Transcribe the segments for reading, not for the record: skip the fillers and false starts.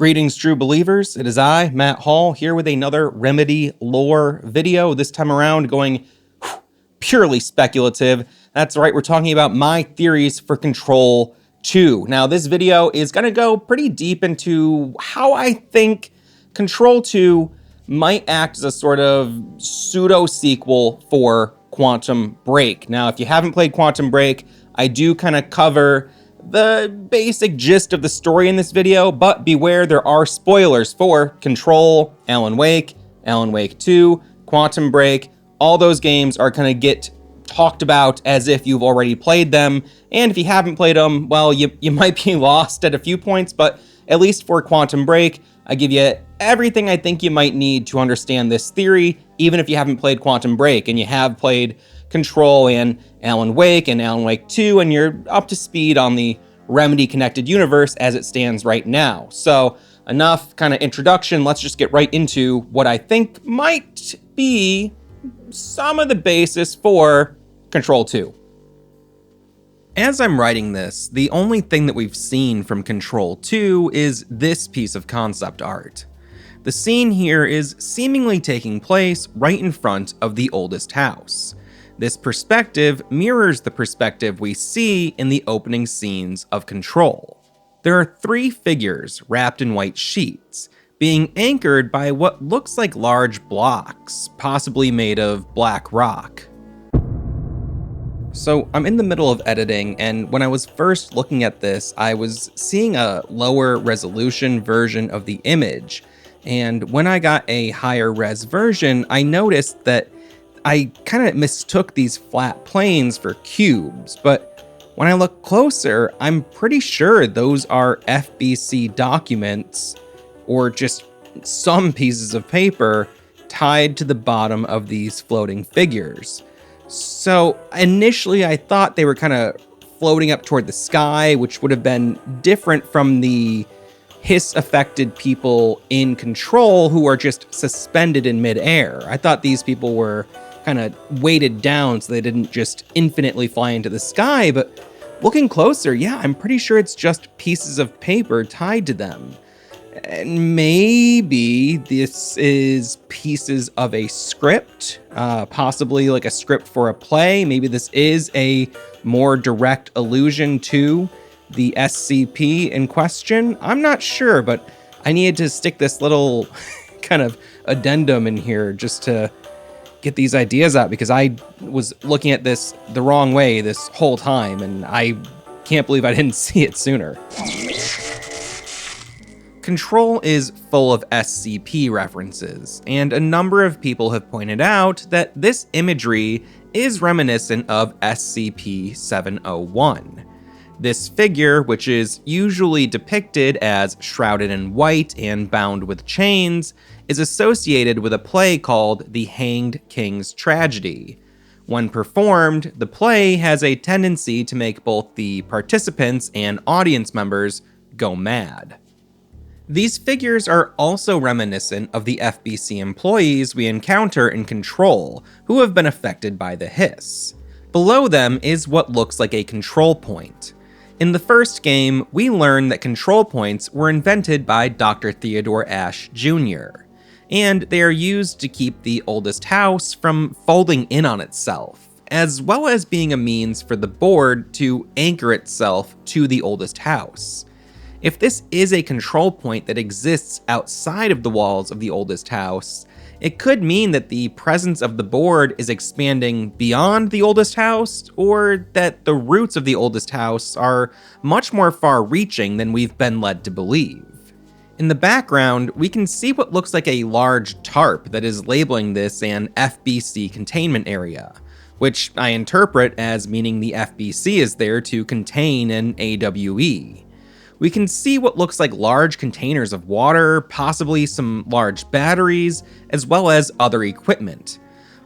Greetings, true believers. It is I, Matt Hall, here with another Remedy lore video. This time around going purely speculative. That's right, we're talking about my theories for Control 2. Now, this video is going to go pretty deep into how I think Control 2 might act as a sort of pseudo-sequel for Quantum Break. Now, if you haven't played Quantum Break, I do kind of cover the basic gist of the story in this video, but beware, there are spoilers for Control, Alan Wake 2, Quantum Break. All those games are going to get talked about as if you've already played them, and if you haven't played them, well, you might be lost at a few points, but at least for Quantum Break, I give you everything I think you might need to understand this theory, even if you haven't played Quantum Break and you have played Control and Alan Wake 2, and you're up to speed on the Remedy connected universe as it stands right now. So enough kind of introduction, let's just get right into what I think might be some of the basis for Control 2. As I'm writing this, the only thing that we've seen from Control 2 is this piece of concept art. The scene here is seemingly taking place right in front of the oldest house. This perspective mirrors the perspective we see in the opening scenes of Control. There are three figures wrapped in white sheets, being anchored by what looks like large blocks, possibly made of black rock. So I'm in the middle of editing, and when I was first looking at this, I was seeing a lower resolution version of the image. And when I got a higher res version, I noticed that I kind of mistook these flat planes for cubes, but when I look closer, I'm pretty sure those are FBC documents, or just some pieces of paper tied to the bottom of these floating figures. So initially I thought they were kind of floating up toward the sky, which would have been different from the hiss-affected people in Control who are just suspended in midair. I thought these people were kind of weighted down so they didn't just infinitely fly into the sky, but looking closer, yeah, I'm pretty sure it's just pieces of paper tied to them. And maybe this is pieces of a script, possibly like a script for a play. Maybe this is a more direct allusion to the SCP in question. I'm not sure, but I needed to stick this little kind of addendum in here just to get these ideas out, because I was looking at this the wrong way this whole time, and I can't believe I didn't see it sooner. Control is full of SCP references, and a number of people have pointed out that this imagery is reminiscent of SCP-701. This figure, which is usually depicted as shrouded in white and bound with chains, is associated with a play called The Hanged King's Tragedy. When performed, the play has a tendency to make both the participants and audience members go mad. These figures are also reminiscent of the FBC employees we encounter in Control, who have been affected by the hiss. Below them is what looks like a control point. In the first game, we learn that control points were invented by Dr. Theodore Ashe Jr., and they are used to keep the oldest house from folding in on itself, as well as being a means for the board to anchor itself to the oldest house. If this is a control point that exists outside of the walls of the oldest house, it could mean that the presence of the board is expanding beyond the oldest house, or that the roots of the oldest house are much more far-reaching than we've been led to believe. In the background, we can see what looks like a large tarp that is labeling this an FBC containment area, which I interpret as meaning the FBC is there to contain an AWE. We can see what looks like large containers of water, possibly some large batteries, as well as other equipment.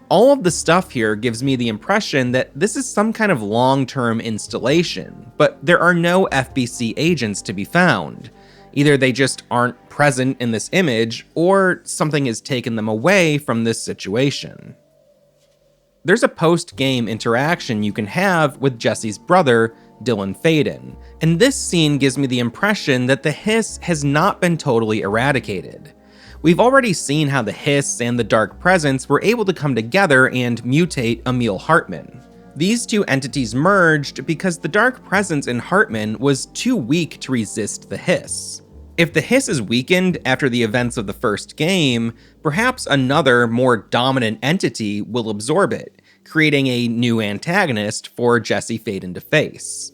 All of the stuff here gives me the impression that this is some kind of long-term installation, but there are no FBC agents to be found. Either they just aren't present in this image, or something has taken them away from this situation. There's a post-game interaction you can have with Jesse's brother, Dylan Faden, and this scene gives me the impression that the hiss has not been totally eradicated. We've already seen how the hiss and the dark presence were able to come together and mutate Emil Hartman. These two entities merged because the dark presence in Hartman was too weak to resist the hiss. If the hiss is weakened after the events of the first game, perhaps another, more dominant entity will absorb it, creating a new antagonist for Jesse Faden to face.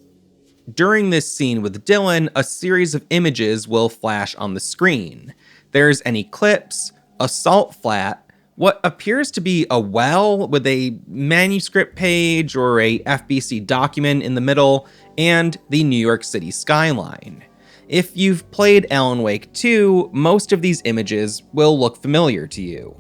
During this scene with Dylan, a series of images will flash on the screen. There's an eclipse, a salt flat, what appears to be a well with a manuscript page or a FBC document in the middle, and the New York City skyline. If you've played Alan Wake 2, most of these images will look familiar to you.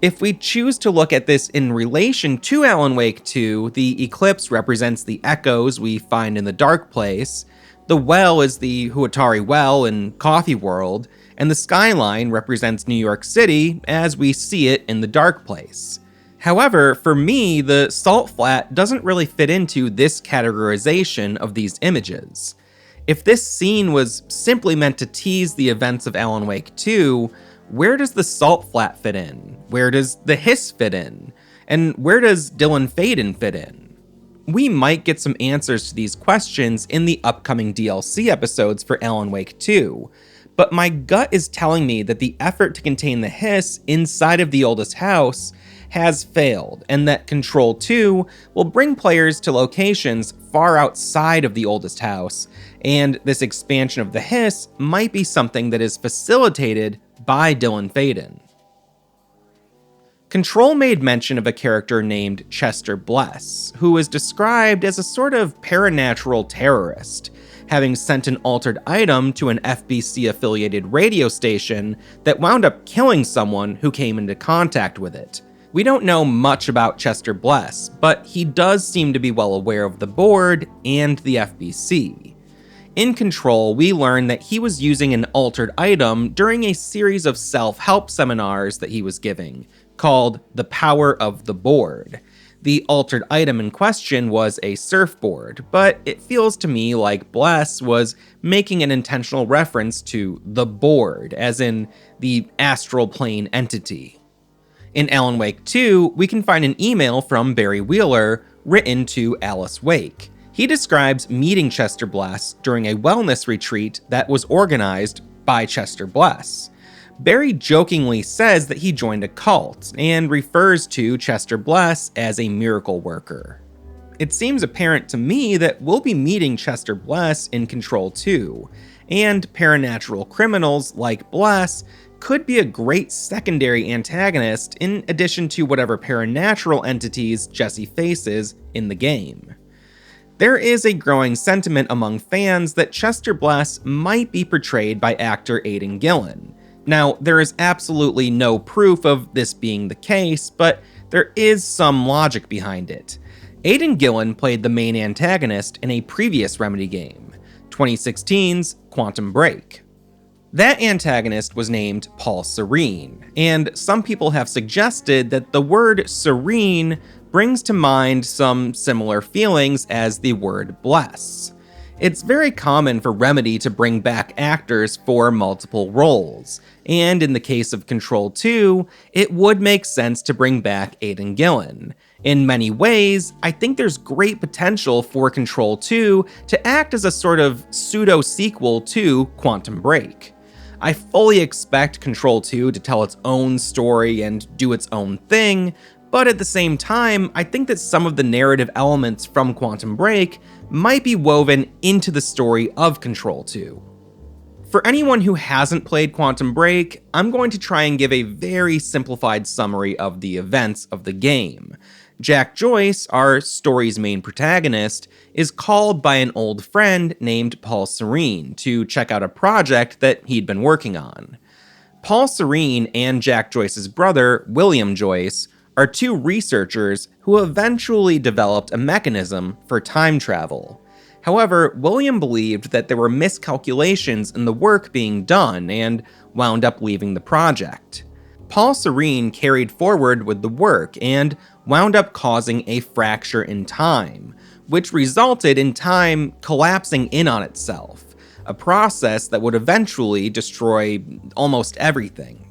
If we choose to look at this in relation to Alan Wake 2, the eclipse represents the echoes we find in the dark place, the well is the Huatari Well in Coffee World, and the skyline represents New York City as we see it in the dark place. However, for me, the salt flat doesn't really fit into this categorization of these images. If this scene was simply meant to tease the events of Alan Wake 2, where does the salt flat fit in? Where does the hiss fit in? And where does Dylan Faden fit in? We might get some answers to these questions in the upcoming DLC episodes for Alan Wake 2, but my gut is telling me that the effort to contain the hiss inside of the oldest house has failed, and that Control 2 will bring players to locations far outside of the oldest house, and this expansion of the hiss might be something that is facilitated by Dylan Faden. Control made mention of a character named Chester Bless, who is described as a sort of paranatural terrorist, having sent an altered item to an FBC-affiliated radio station that wound up killing someone who came into contact with it. We don't know much about Chester Bless, but he does seem to be well aware of the board and the FBC. In Control, we learn that he was using an altered item during a series of self-help seminars that he was giving, called The Power of the Board. The altered item in question was a surfboard, but it feels to me like Bless was making an intentional reference to the board, as in the astral plane entity. In Alan Wake 2, we can find an email from Barry Wheeler written to Alice Wake. He describes meeting Chester Bless during a wellness retreat that was organized by Chester Bless. Barry jokingly says that he joined a cult and refers to Chester Bless as a miracle worker. It seems apparent to me that we'll be meeting Chester Bless in Control 2, and paranatural criminals like Bless could be a great secondary antagonist in addition to whatever paranatural entities Jesse faces in the game. There is a growing sentiment among fans that Chester Bless might be portrayed by actor Aidan Gillen. Now, there is absolutely no proof of this being the case, but there is some logic behind it. Aidan Gillen played the main antagonist in a previous Remedy game, 2016's Quantum Break. That antagonist was named Paul Serene, and some people have suggested that the word serene brings to mind some similar feelings as the word bless. It's very common for Remedy to bring back actors for multiple roles, and in the case of Control 2, it would make sense to bring back Aidan Gillen. In many ways, I think there's great potential for Control 2 to act as a sort of pseudo-sequel to Quantum Break. I fully expect Control 2 to tell its own story and do its own thing, but at the same time, I think that some of the narrative elements from Quantum Break might be woven into the story of Control 2. For anyone who hasn't played Quantum Break, I'm going to try and give a very simplified summary of the events of the game. Jack Joyce, our story's main protagonist, is called by an old friend named Paul Serene to check out a project that he'd been working on. Paul Serene and Jack Joyce's brother, William Joyce, are two researchers who eventually developed a mechanism for time travel. However, William believed that there were miscalculations in the work being done and wound up leaving the project. Paul Serene carried forward with the work and wound up causing a fracture in time, which resulted in time collapsing in on itself, a process that would eventually destroy almost everything.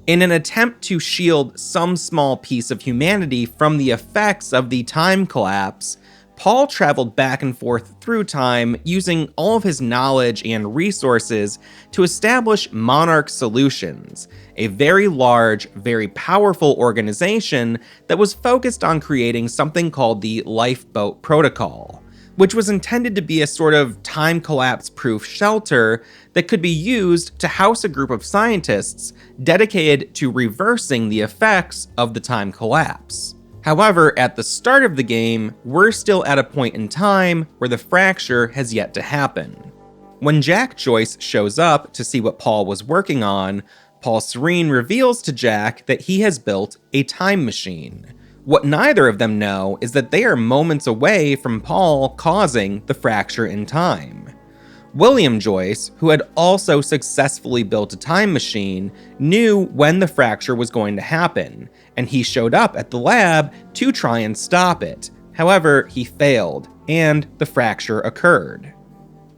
In an attempt to shield some small piece of humanity from the effects of the time collapse, Paul traveled back and forth through time using all of his knowledge and resources to establish Monarch Solutions, a very large, very powerful organization that was focused on creating something called the Lifeboat Protocol, which was intended to be a sort of time collapse-proof shelter that could be used to house a group of scientists dedicated to reversing the effects of the time collapse. However, at the start of the game, we're still at a point in time where the fracture has yet to happen. When Jack Joyce shows up to see what Paul was working on, Paul Serene reveals to Jack that he has built a time machine. What neither of them know is that they are moments away from Paul causing the fracture in time. William Joyce, who had also successfully built a time machine, knew when the fracture was going to happen, and he showed up at the lab to try and stop it. However, he failed, and the fracture occurred.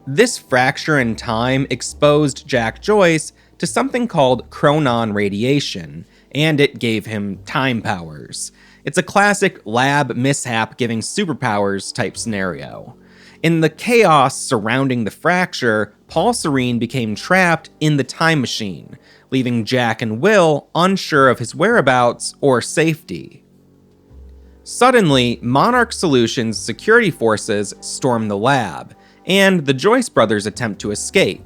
This fracture in time exposed Jack Joyce to something called chronon radiation, and it gave him time powers. It's a classic lab mishap giving superpowers type scenario. In the chaos surrounding the fracture, Paul Serene became trapped in the time machine, leaving Jack and Will unsure of his whereabouts or safety. Suddenly, Monarch Solutions security forces storm the lab, and the Joyce brothers attempt to escape.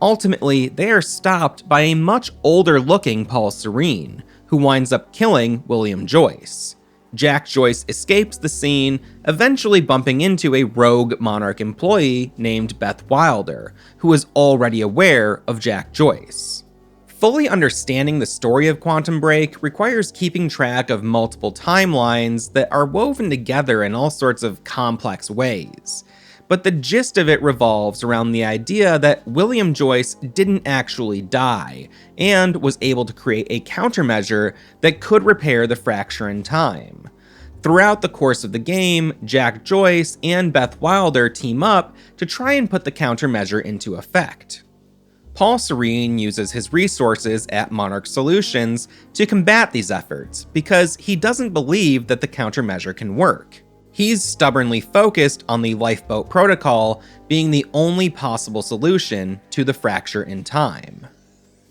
Ultimately, they are stopped by a much older-looking Paul Serene, who winds up killing William Joyce. Jack Joyce escapes the scene, eventually bumping into a rogue Monarch employee named Beth Wilder, who is already aware of Jack Joyce. Fully understanding the story of Quantum Break requires keeping track of multiple timelines that are woven together in all sorts of complex ways. But the gist of it revolves around the idea that William Joyce didn't actually die, and was able to create a countermeasure that could repair the fracture in time. Throughout the course of the game, Jack Joyce and Beth Wilder team up to try and put the countermeasure into effect. Paul Serene uses his resources at Monarch Solutions to combat these efforts, because he doesn't believe that the countermeasure can work. He's stubbornly focused on the Lifeboat Protocol being the only possible solution to the fracture in time.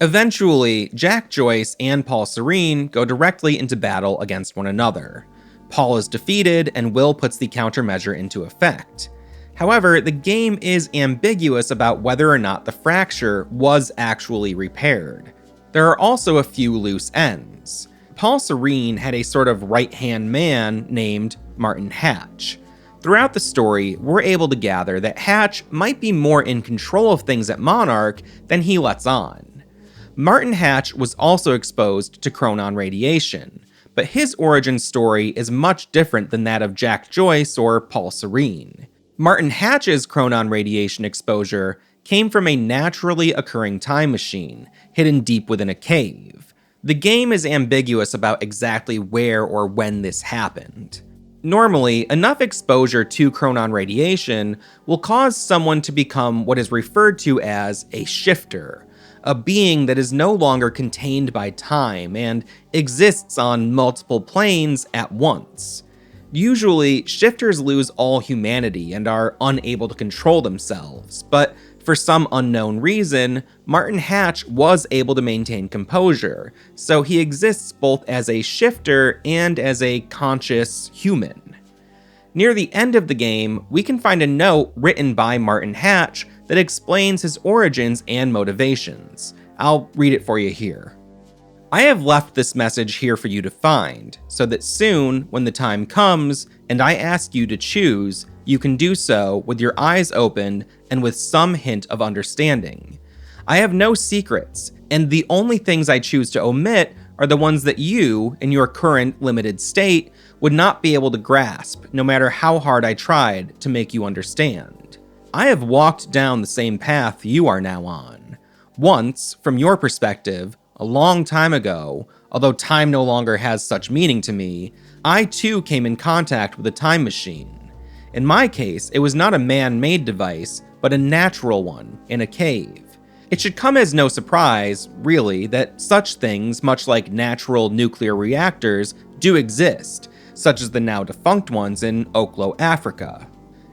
Eventually, Jack Joyce and Paul Serene go directly into battle against one another. Paul is defeated, and Will puts the countermeasure into effect. However, the game is ambiguous about whether or not the fracture was actually repaired. There are also a few loose ends. Paul Serene had a sort of right-hand man named Martin Hatch. Throughout the story, we're able to gather that Hatch might be more in control of things at Monarch than he lets on. Martin Hatch was also exposed to chronon radiation, but his origin story is much different than that of Jack Joyce or Paul Serene. Martin Hatch's chronon radiation exposure came from a naturally occurring time machine, hidden deep within a cave. The game is ambiguous about exactly where or when this happened. Normally, enough exposure to chronon radiation will cause someone to become what is referred to as a shifter, a being that is no longer contained by time and exists on multiple planes at once. Usually, shifters lose all humanity and are unable to control themselves, but for some unknown reason, Martin Hatch was able to maintain composure, so he exists both as a shifter and as a conscious human. Near the end of the game, we can find a note written by Martin Hatch that explains his origins and motivations. I'll read it for you here. I have left this message here for you to find, so that soon, when the time comes, and I ask you to choose, you can do so with your eyes open and with some hint of understanding. I have no secrets, and the only things I choose to omit are the ones that you, in your current limited state, would not be able to grasp, no matter how hard I tried to make you understand. I have walked down the same path you are now on. Once, from your perspective, a long time ago, although time no longer has such meaning to me, I too came in contact with a time machine. In my case, it was not a man-made device, but a natural one in a cave. It should come as no surprise, really, that such things, much like natural nuclear reactors, do exist, such as the now defunct ones in Oklo, Africa.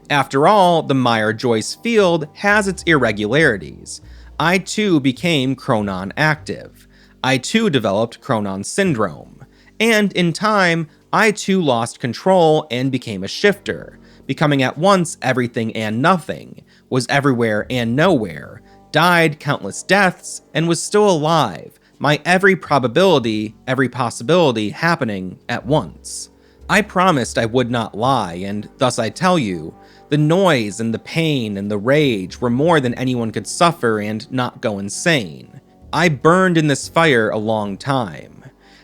After all, the Meyer-Joyce field has its irregularities. I too became chronon active. I too developed chronon syndrome. And in time, I too lost control and became a shifter, becoming at once everything and nothing, was everywhere and nowhere, died countless deaths, and was still alive, my every probability, every possibility happening at once. I promised I would not lie, and thus I tell you, the noise and the pain and the rage were more than anyone could suffer and not go insane. I burned in this fire a long time.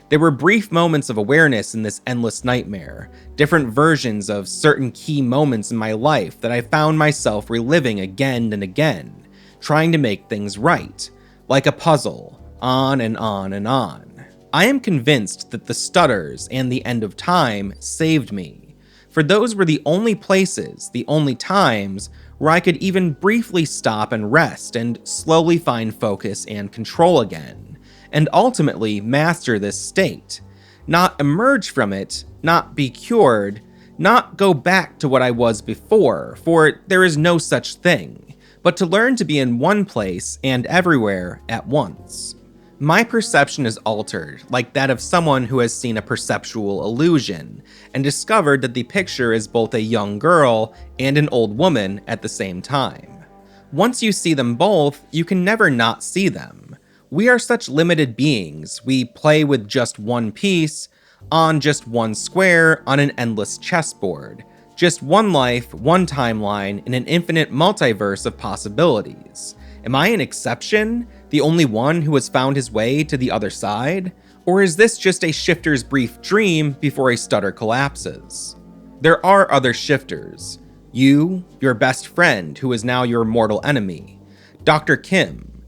There were brief moments of awareness in this endless nightmare, different versions of certain key moments in my life that I found myself reliving again and again, trying to make things right, like a puzzle, on and on and on. I am convinced that the stutters and the end of time saved me, for those were the only places, the only times, where I could even briefly stop and rest and slowly find focus and control again, and ultimately master this state. Not emerge from it, not be cured, not go back to what I was before, for there is no such thing, but to learn to be in one place and everywhere at once. My perception is altered, like that of someone who has seen a perceptual illusion, and discovered that the picture is both a young girl and an old woman at the same time. Once you see them both, you can never not see them. We are such limited beings, we play with just one piece, on just one square on an endless chessboard. Just one life, one timeline, in an infinite multiverse of possibilities. Am I an exception? The only one who has found his way to the other side? Or is this just a shifter's brief dream before a stutter collapses? There are other shifters. You, your best friend who is now your mortal enemy. Dr. Kim.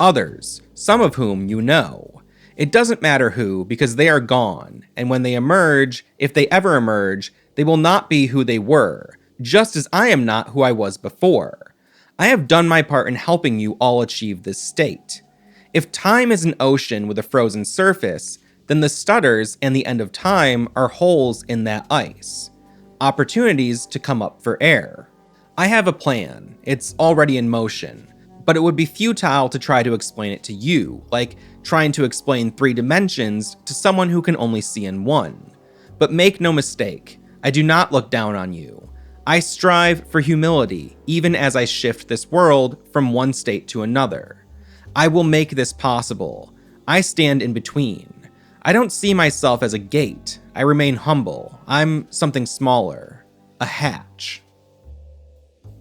Others, some of whom you know. It doesn't matter who, because they are gone, and when they emerge, if they ever emerge, they will not be who they were, just as I am not who I was before. I have done my part in helping you all achieve this state. If time is an ocean with a frozen surface, then the stutters and the end of time are holes in that ice. Opportunities to come up for air. I have a plan. It's already in motion. But it would be futile to try to explain it to you, like trying to explain 3 dimensions to someone who can only see in one. But make no mistake, I do not look down on you. I strive for humility, even as I shift this world from one state to another. I will make this possible. I stand in between. I don't see myself as a gate. I remain humble. I'm something smaller. A hatch.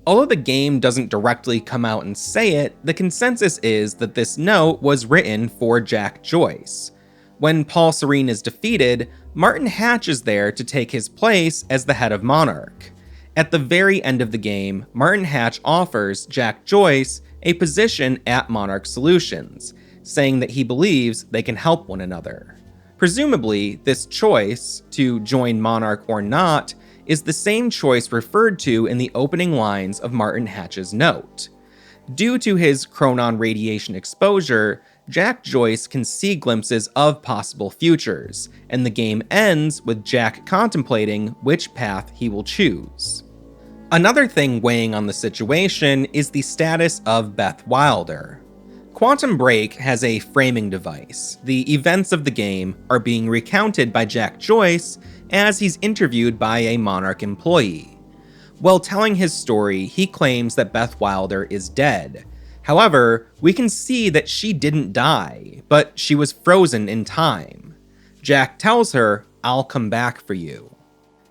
Although the game doesn't directly come out and say it, the consensus is that this note was written for Jack Joyce. When Paul Serene is defeated, Martin Hatch is there to take his place as the head of Monarch. At the very end of the game, Martin Hatch offers Jack Joyce a position at Monarch Solutions, saying that he believes they can help one another. Presumably, this choice, to join Monarch or not, is the same choice referred to in the opening lines of Martin Hatch's note. Due to his chronon radiation exposure, Jack Joyce can see glimpses of possible futures, and the game ends with Jack contemplating which path he will choose. Another thing weighing on the situation is the status of Beth Wilder. Quantum Break has a framing device. The events of the game are being recounted by Jack Joyce as he's interviewed by a Monarch employee. While telling his story, he claims that Beth Wilder is dead. However, we can see that she didn't die, but she was frozen in time. Jack tells her, "I'll come back for you."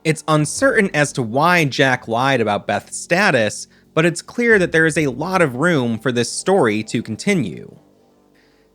It's uncertain as to why Jack lied about Beth's status, but it's clear that there is a lot of room for this story to continue.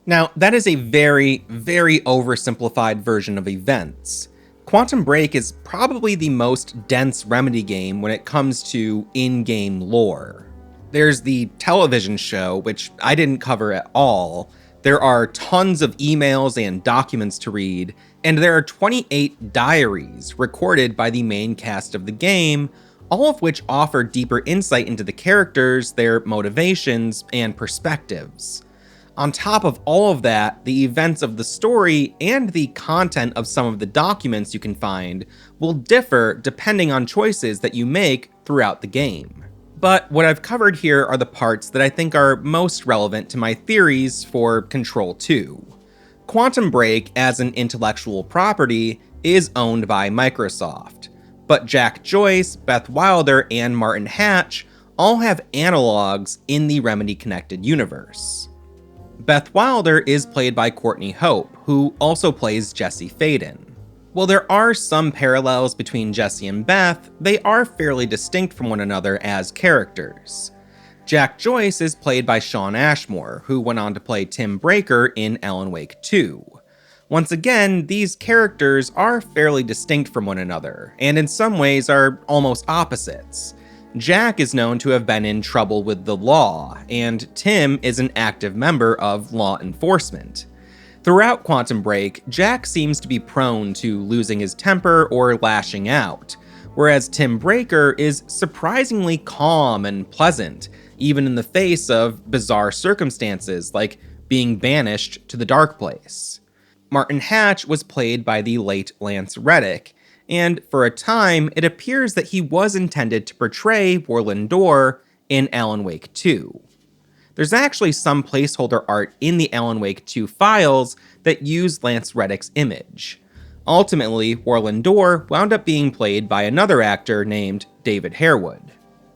Now, that is a very, very oversimplified version of events. Quantum Break is probably the most dense Remedy game when it comes to in-game lore. There's the television show, which I didn't cover at all. There are tons of emails and documents to read, and there are 28 diaries recorded by the main cast of the game, all of which offer deeper insight into the characters, their motivations, and perspectives. On top of all of that, the events of the story and the content of some of the documents you can find will differ depending on choices that you make throughout the game. But what I've covered here are the parts that I think are most relevant to my theories for Control 2. Quantum Break as an intellectual property is owned by Microsoft, but Jack Joyce, Beth Wilder, and Martin Hatch all have analogs in the Remedy-connected universe. Beth Wilder is played by Courtney Hope, who also plays Jesse Faden. While there are some parallels between Jesse and Beth, they are fairly distinct from one another as characters. Jack Joyce is played by Shawn Ashmore, who went on to play Tim Breaker in Alan Wake 2. Once again, these characters are fairly distinct from one another, and in some ways are almost opposites. Jack is known to have been in trouble with the law, and Tim is an active member of law enforcement. Throughout Quantum Break, Jack seems to be prone to losing his temper or lashing out, whereas Tim Breaker is surprisingly calm and pleasant, even in the face of bizarre circumstances like being banished to the Dark Place. Martin Hatch was played by the late Lance Reddick, and for a time, it appears that he was intended to portray Warlin Door in Alan Wake 2. There's actually some placeholder art in the Alan Wake 2 files that use Lance Reddick's image. Ultimately, Warlin Door wound up being played by another actor named David Harewood.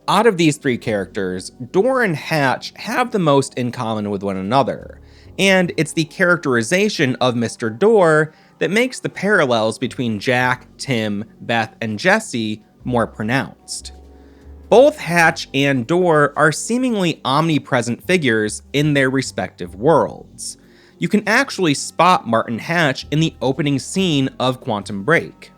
Out of these three characters, Door and Hatch have the most in common with one another, and it's the characterization of Mr. Door that makes the parallels between Jack, Tim, Beth, and Jesse more pronounced. Both Hatch and Door are seemingly omnipresent figures in their respective worlds. You can actually spot Martin Hatch in the opening scene of Quantum Break.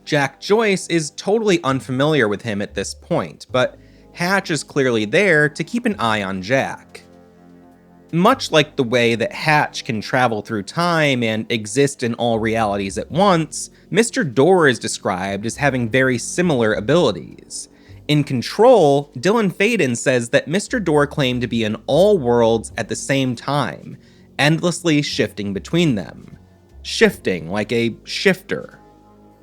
Jack Joyce is totally unfamiliar with him at this point, but Hatch is clearly there to keep an eye on Jack. Much like the way that Hatch can travel through time and exist in all realities at once, Mr. Door is described as having very similar abilities. In Control, Dylan Faden says that Mr. Door claimed to be in all worlds at the same time, endlessly shifting between them. Shifting like a shifter.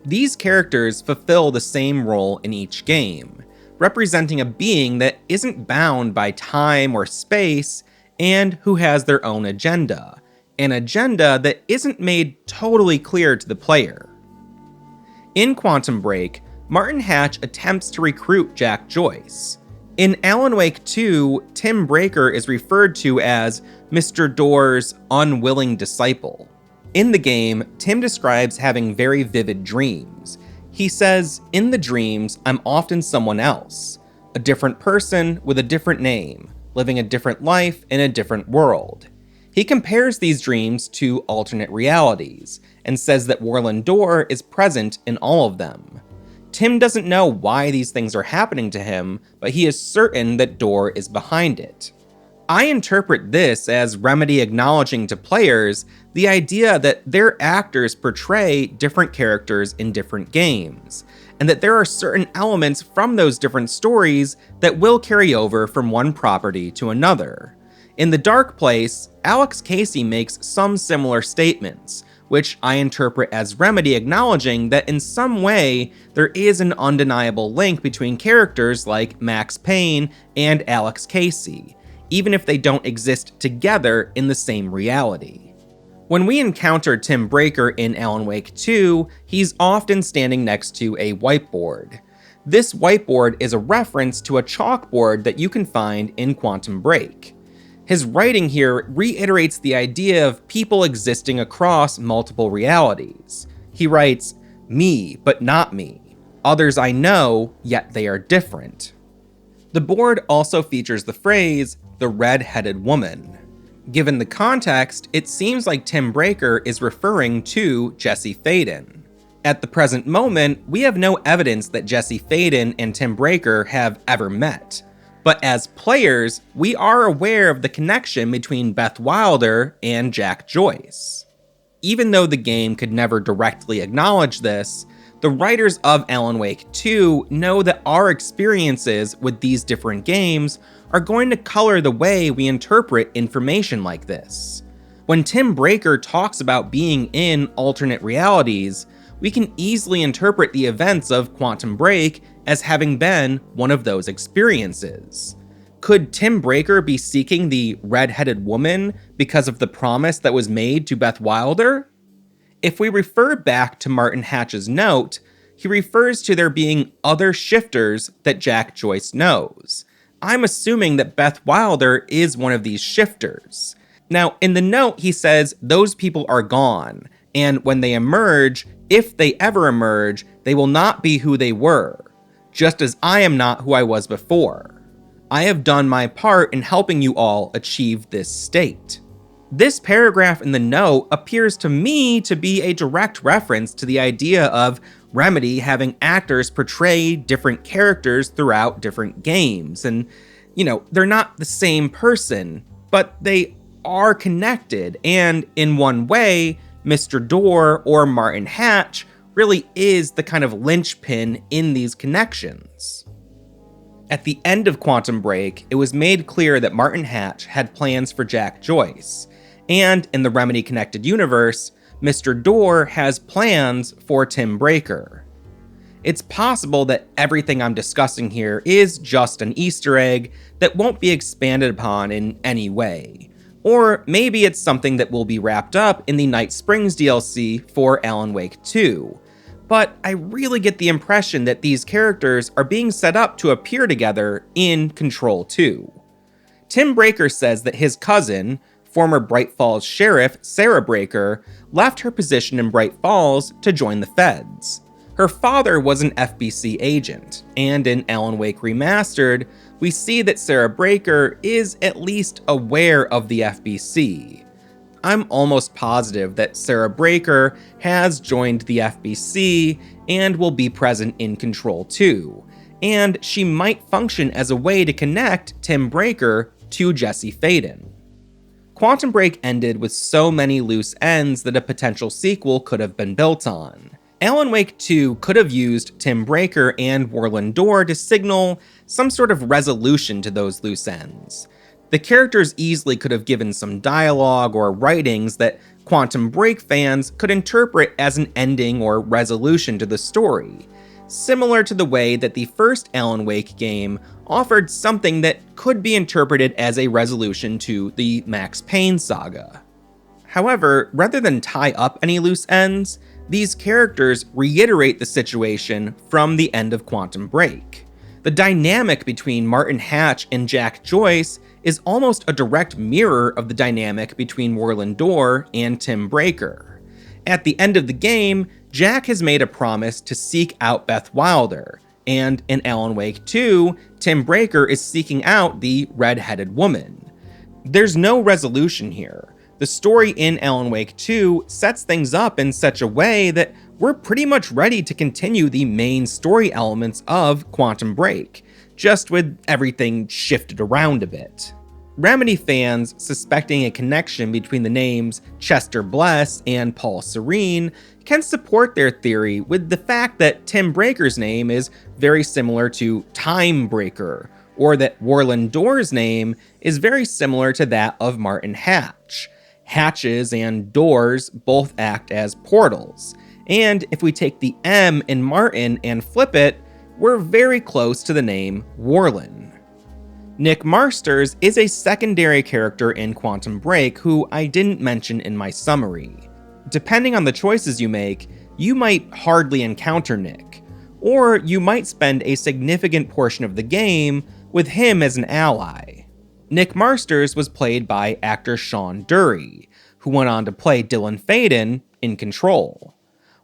These characters fulfill the same role in each game, representing a being that isn't bound by time or space, and who has their own agenda, an agenda that isn't made totally clear to the player. In Quantum Break, Martin Hatch attempts to recruit Jack Joyce. In Alan Wake 2, Tim Breaker is referred to as Mr. Door's unwilling disciple. In the game, Tim describes having very vivid dreams. He says, "In the dreams, I'm often someone else, a different person with a different name, living a different life in a different world." He compares these dreams to alternate realities, and says that Warlin Door is present in all of them. Tim doesn't know why these things are happening to him, but he is certain that Door is behind it. I interpret this as Remedy acknowledging to players the idea that their actors portray different characters in different games, and that there are certain elements from those different stories that will carry over from one property to another. In The Dark Place, Alex Casey makes some similar statements, which I interpret as Remedy acknowledging that in some way there is an undeniable link between characters like Max Payne and Alex Casey, even if they don't exist together in the same reality. When we encounter Tim Breaker in Alan Wake 2, he's often standing next to a whiteboard. This whiteboard is a reference to a chalkboard that you can find in Quantum Break. His writing here reiterates the idea of people existing across multiple realities. He writes, "Me, but not me. Others I know, yet they are different." The board also features the phrase, "the red-headed woman." Given the context, it seems like Tim Breaker is referring to Jesse Faden. At the present moment, we have no evidence that Jesse Faden and Tim Breaker have ever met. But as players, we are aware of the connection between Beth Wilder and Jack Joyce. Even though the game could never directly acknowledge this, The writers of Alan Wake 2 know that our experiences with these different games are going to color the way we interpret information like this. When Tim Breaker talks about being in alternate realities, we can easily interpret the events of Quantum Break as having been one of those experiences. Could Tim Breaker be seeking the red-headed woman because of the promise that was made to Beth Wilder? If we refer back to Martin Hatch's note, he refers to there being other shifters that Jack Joyce knows. I'm assuming that Beth Wilder is one of these shifters. Now, in the note, he says those people are gone, and when they emerge, if they ever emerge, they will not be who they were, just as I am not who I was before. I have done my part in helping you all achieve this state. This paragraph in the note appears to me to be a direct reference to the idea of Remedy having actors portray different characters throughout different games. And, they're not the same person, but they are connected. And in one way, Mr. Dorr or Martin Hatch really is the kind of linchpin in these connections. At the end of Quantum Break, it was made clear that Martin Hatch had plans for Jack Joyce. And in the Remedy Connected universe, Mr. Dorr has plans for Tim Breaker. It's possible that everything I'm discussing here is just an Easter egg that won't be expanded upon in any way. Or maybe it's something that will be wrapped up in the Night Springs DLC for Alan Wake 2. But I really get the impression that these characters are being set up to appear together in Control 2. Tim Breaker says that his cousin, former Bright Falls Sheriff Sarah Breaker, left her position in Bright Falls to join the feds. Her father was an FBC agent, and in Alan Wake Remastered, we see that Sarah Breaker is at least aware of the FBC. I'm almost positive that Sarah Breaker has joined the FBC and will be present in Control 2, and she might function as a way to connect Tim Breaker to Jesse Faden. Quantum Break ended with so many loose ends that a potential sequel could have been built on. Alan Wake 2 could have used Tim Breaker and Warlin Dorr to signal some sort of resolution to those loose ends. The characters easily could have given some dialogue or writings that Quantum Break fans could interpret as an ending or resolution to the story, similar to the way that the first Alan Wake game offered something that could be interpreted as a resolution to the Max Payne saga. However, rather than tie up any loose ends, these characters reiterate the situation from the end of Quantum Break. The dynamic between Martin Hatch and Jack Joyce is almost a direct mirror of the dynamic between Warlin Dorr and Tim Breaker. At the end of the game, Jack has made a promise to seek out Beth Wilder, and in Alan Wake 2, Tim Breaker is seeking out the red-headed woman. There's no resolution here. The story in Alan Wake 2 sets things up in such a way that we're pretty much ready to continue the main story elements of Quantum Break, just with everything shifted around a bit. Remedy fans suspecting a connection between the names Chester Bless and Paul Serene can support their theory with the fact that Tim Breaker's name is very similar to Time Breaker, or that Warlin Dorr's name is very similar to that of Martin Hatch. Hatches and doors both act as portals, and if we take the M in Martin and flip it, we're very close to the name Warlin. Nick Marsters is a secondary character in Quantum Break who I didn't mention in my summary. Depending on the choices you make, you might hardly encounter Nick, or you might spend a significant portion of the game with him as an ally. Nick Marsters was played by actor Sean Dury, who went on to play Dylan Faden in Control.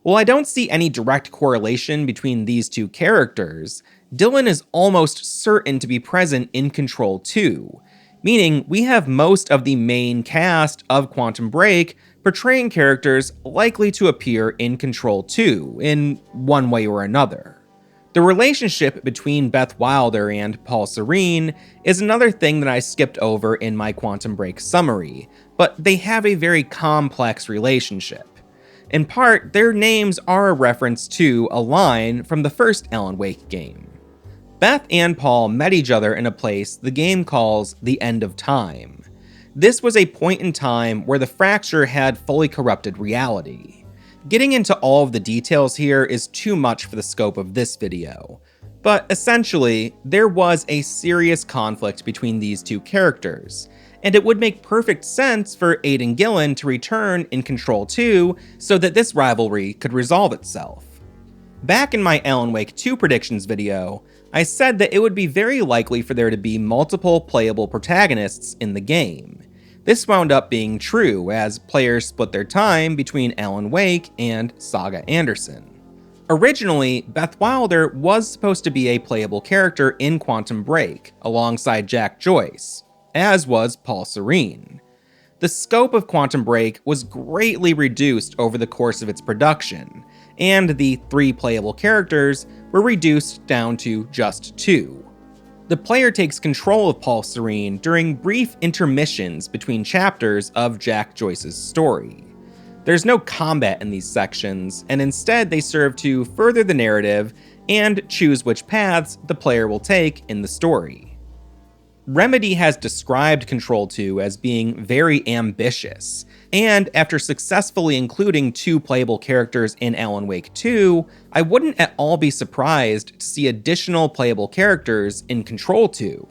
While I don't see any direct correlation between these two characters, Dylan is almost certain to be present in Control 2, meaning we have most of the main cast of Quantum Break portraying characters likely to appear in Control 2 in one way or another. The relationship between Beth Wilder and Paul Serene is another thing that I skipped over in my Quantum Break summary, but they have a very complex relationship. In part, their names are a reference to a line from the first Alan Wake game. Beth and Paul met each other in a place the game calls the End of Time. This was a point in time where the fracture had fully corrupted reality. Getting into all of the details here is too much for the scope of this video, but essentially, there was a serious conflict between these two characters, and it would make perfect sense for Aidan Gillen to return in Control 2 so that this rivalry could resolve itself. Back in my Alan Wake 2 predictions video, I said that it would be very likely for there to be multiple playable protagonists in the game. This wound up being true as players split their time between Alan Wake and Saga Anderson. Originally, Beth Wilder was supposed to be a playable character in Quantum Break, alongside Jack Joyce, as was Paul Serene. The scope of Quantum Break was greatly reduced over the course of its production, and the 3 playable characters were reduced down to just 2. The player takes control of Paul Serene during brief intermissions between chapters of Jack Joyce's story. There's no combat in these sections, and instead they serve to further the narrative and choose which paths the player will take in the story. Remedy has described Control 2 as being very ambitious, and after successfully including 2 playable characters in Alan Wake 2, I wouldn't at all be surprised to see additional playable characters in Control 2.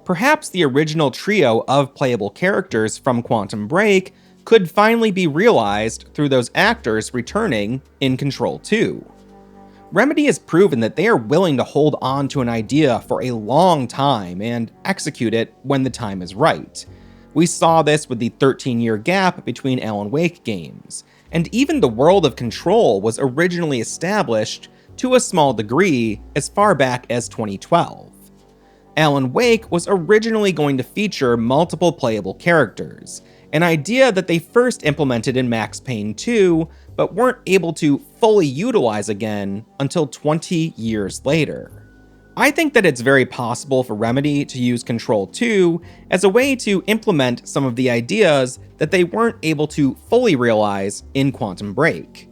Perhaps the original trio of playable characters from Quantum Break could finally be realized through those actors returning in Control 2. Remedy has proven that they are willing to hold on to an idea for a long time and execute it when the time is right. We saw this with the 13-year gap between Alan Wake games, and even the world of Control was originally established to a small degree as far back as 2012. Alan Wake was originally going to feature multiple playable characters, an idea that they first implemented in Max Payne 2, but weren't able to fully utilize again until 20 years later. I think that it's very possible for Remedy to use Control 2 as a way to implement some of the ideas that they weren't able to fully realize in Quantum Break.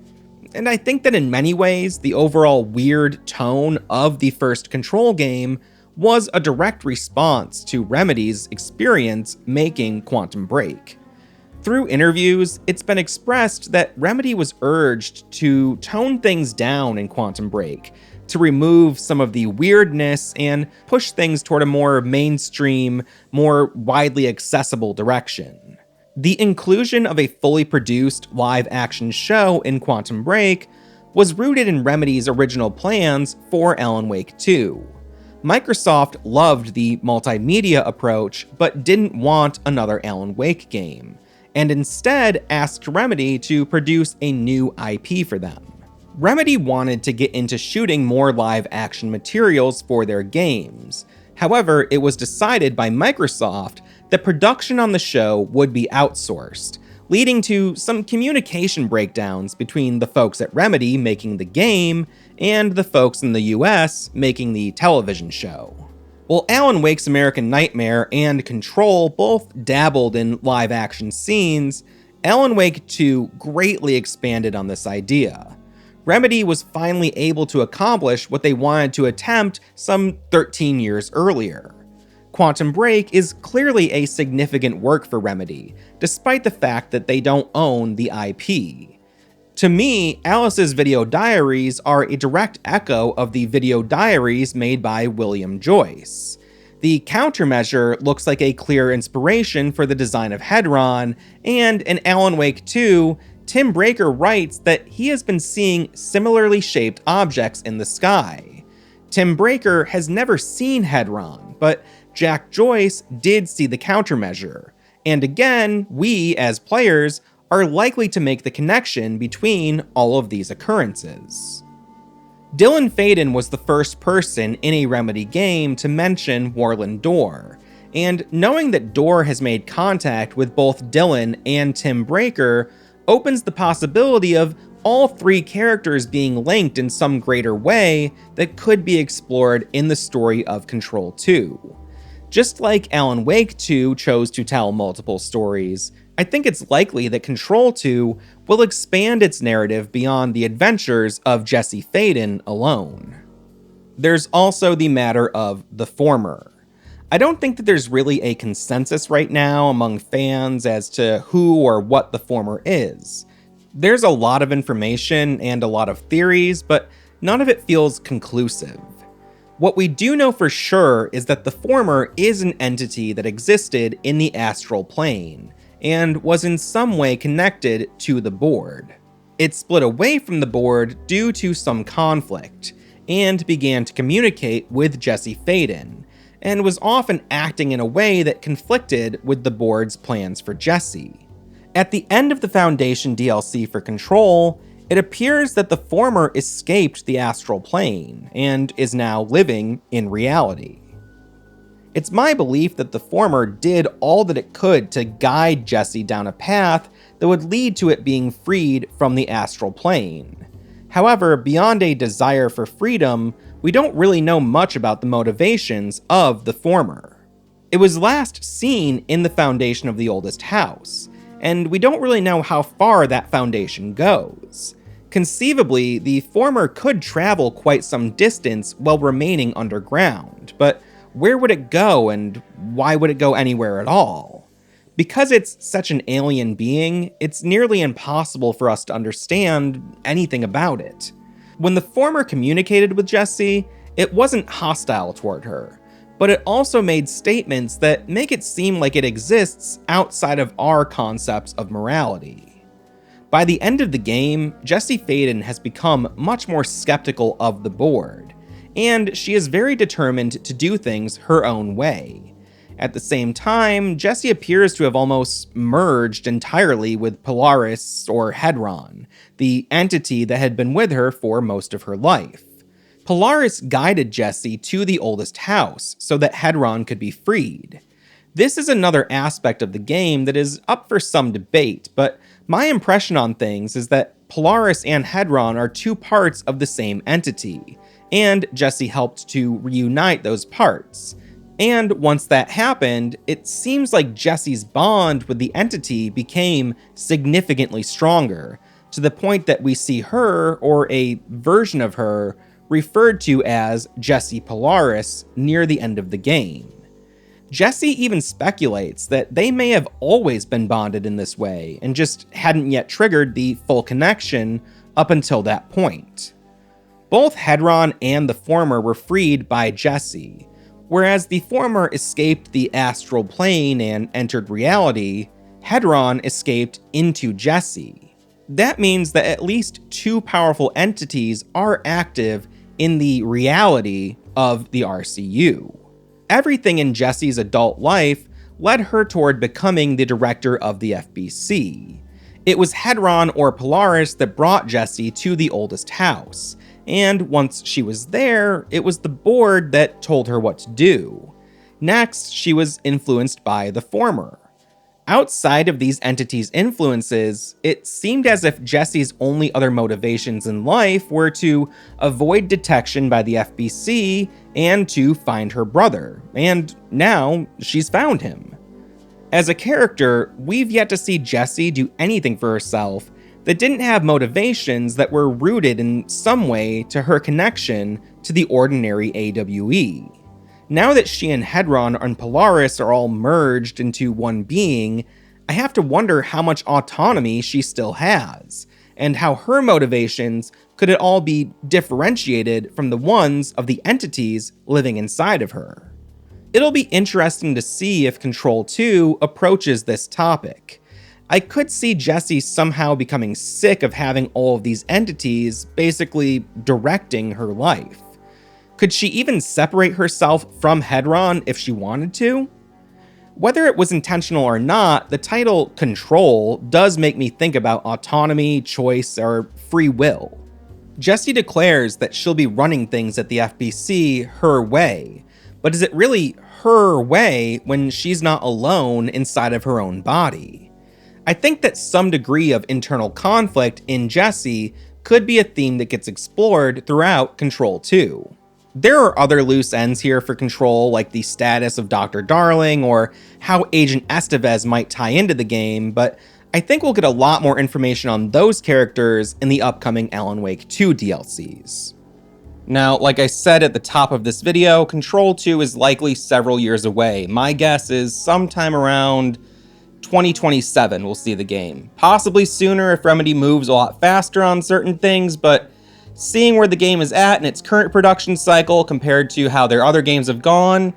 And I think that in many ways, the overall weird tone of the first Control game was a direct response to Remedy's experience making Quantum Break. Through interviews, it's been expressed that Remedy was urged to tone things down in Quantum Break, to remove some of the weirdness and push things toward a more mainstream, more widely accessible direction. The inclusion of a fully produced live-action show in Quantum Break was rooted in Remedy's original plans for Alan Wake 2. Microsoft loved the multimedia approach, but didn't want another Alan Wake game, and instead asked Remedy to produce a new IP for them. Remedy wanted to get into shooting more live-action materials for their games. However, it was decided by Microsoft that production on the show would be outsourced, leading to some communication breakdowns between the folks at Remedy making the game and the folks in the US making the television show. While Alan Wake's American Nightmare and Control both dabbled in live-action scenes, Alan Wake 2 greatly expanded on this idea. Remedy was finally able to accomplish what they wanted to attempt some 13 years earlier. Quantum Break is clearly a significant work for Remedy, despite the fact that they don't own the IP. To me, Alice's video diaries are a direct echo of the video diaries made by William Joyce. The countermeasure looks like a clear inspiration for the design of Hedron, and in Alan Wake 2, Tim Breaker writes that he has been seeing similarly shaped objects in the sky. Tim Breaker has never seen Hedron, but Jack Joyce did see the countermeasure, and again, we, as players, are likely to make the connection between all of these occurrences. Dylan Faden was the first person in a Remedy game to mention Warlin Door, and knowing that Door has made contact with both Dylan and Tim Breaker opens the possibility of all 3 characters being linked in some greater way that could be explored in the story of Control 2. Just like Alan Wake 2 chose to tell multiple stories, I think it's likely that Control 2 will expand its narrative beyond the adventures of Jesse Faden alone. There's also the matter of the former. I don't think that there's really a consensus right now among fans as to who or what the former is. There's a lot of information and a lot of theories, but none of it feels conclusive. What we do know for sure is that the former is an entity that existed in the astral plane, and was in some way connected to the board. It split away from the board due to some conflict, and began to communicate with Jesse Faden, and was often acting in a way that conflicted with the board's plans for Jesse. At the end of the Foundation DLC for Control, it appears that the former escaped the astral plane, and is now living in reality. It's my belief that the former did all that it could to guide Jesse down a path that would lead to it being freed from the astral plane. However, beyond a desire for freedom, we don't really know much about the motivations of the former. It was last seen in the foundation of the oldest house, and we don't really know how far that foundation goes. Conceivably, the former could travel quite some distance while remaining underground, but where would it go, and why would it go anywhere at all? Because it's such an alien being, it's nearly impossible for us to understand anything about it. When the former communicated with Jesse, it wasn't hostile toward her, but it also made statements that make it seem like it exists outside of our concepts of morality. By the end of the game, Jesse Faden has become much more skeptical of the board, and she is very determined to do things her own way. At the same time, Jesse appears to have almost merged entirely with Polaris or Hedron, the entity that had been with her for most of her life. Polaris guided Jesse to the oldest house so that Hedron could be freed. This is another aspect of the game that is up for some debate, but my impression on things is that Polaris and Hedron are two parts of the same entity, and Jesse helped to reunite those parts. And once that happened, it seems like Jesse's bond with the entity became significantly stronger, to the point that we see her, or a version of her, referred to as Jesse Polaris near the end of the game. Jesse even speculates that they may have always been bonded in this way, and just hadn't yet triggered the full connection up until that point. Both Hedron and the former were freed by Jesse. Whereas the former escaped the astral plane and entered reality, Hedron escaped into Jesse. That means that at least two powerful entities are active in the reality of the RCU. Everything in Jesse's adult life led her toward becoming the director of the FBC. It was Hedron or Polaris that brought Jesse to the oldest house, and once she was there, it was the board that told her what to do. Next, she was influenced by the former. Outside of these entities' influences, it seemed as if Jesse's only other motivations in life were to avoid detection by the FBC and to find her brother, and now she's found him. As a character, we've yet to see Jesse do anything for herself that didn't have motivations that were rooted in some way to her connection to the ordinary AWE. Now that she and Hedron and Polaris are all merged into one being, I have to wonder how much autonomy she still has, and how her motivations could at all be differentiated from the ones of the entities living inside of her. It'll be interesting to see if Control 2 approaches this topic. I could see Jesse somehow becoming sick of having all of these entities basically directing her life. Could she even separate herself from Hedron if she wanted to? Whether it was intentional or not, the title Control does make me think about autonomy, choice, or free will. Jesse declares that she'll be running things at the FBC her way, but is it really her way when she's not alone inside of her own body? I think that some degree of internal conflict in Jesse could be a theme that gets explored throughout Control 2. There are other loose ends here for Control, like the status of Dr. Darling or how Agent Estevez might tie into the game, but I think we'll get a lot more information on those characters in the upcoming Alan Wake 2 DLCs. Now, like I said at the top of this video, Control 2 is likely several years away. My guess is sometime around 2027 we'll see the game. Possibly sooner if Remedy moves a lot faster on certain things, but seeing where the game is at in its current production cycle compared to how their other games have gone,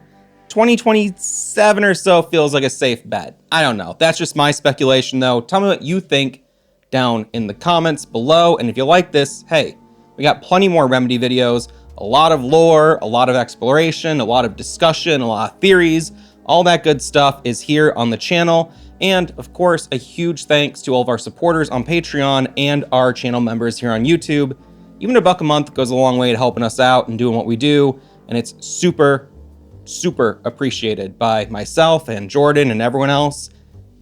2027 or so feels like a safe bet. I don't know. That's just my speculation, though. Tell me what you think down in the comments below. And if you like this, hey, we got plenty more Remedy videos, a lot of lore, a lot of exploration, a lot of discussion, a lot of theories. All that good stuff is here on the channel. And of course, a huge thanks to all of our supporters on Patreon and our channel members here on YouTube. Even $1 a month goes a long way to helping us out and doing what we do. And it's super, super appreciated by myself and Jordan and everyone else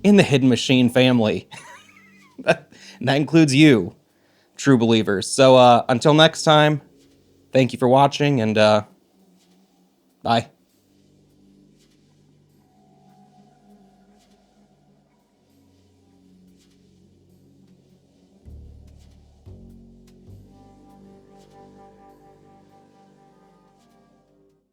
in the Hidden Machine family. that includes you, true believers. So until next time, thank you for watching and bye.